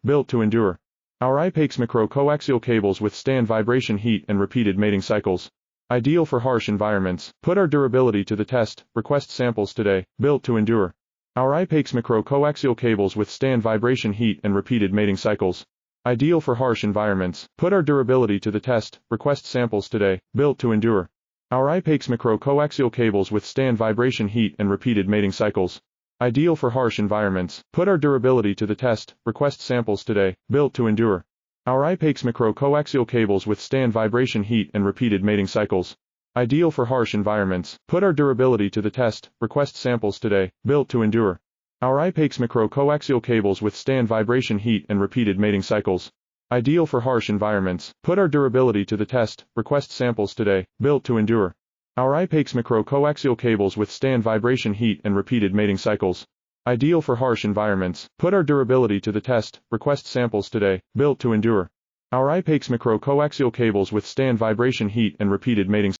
built to endure. Our IPAX micro-coaxial cables withstand vibration, heat, and repeated mating cycles. Ideal for harsh environments. Put our durability to the test. Request samples today. Built to endure. Our IPAX micro-coaxial cables withstand vibration, heat, and repeated mating cycles. Ideal for harsh environments. Put our durability to the test. Request samples today. Built to endure. Our IPAX micro-coaxial cables withstand vibration, heat, and repeated mating cycles. Ideal for harsh environments. Put our durability to the test. Request samples today. Built to endure. Our IPAX micro-coaxial cables withstand vibration, heat, and repeated mating cycles. Ideal for harsh environments. Put our durability to the test. Request samples today. Built to endure. Our IPAX micro-coaxial cables withstand vibration, heat, and repeated mating cycles. Ideal for harsh environments. Put our durability to the test. Request samples today. Built to endure. Our IPAX micro-coaxial cables withstand vibration, heat, and repeated mating cycles. Ideal for harsh environments. Put our durability to the test. Request samples today. Built to endure. Our IPAX micro-coaxial cables withstand vibration, heat, and repeated mating cycles.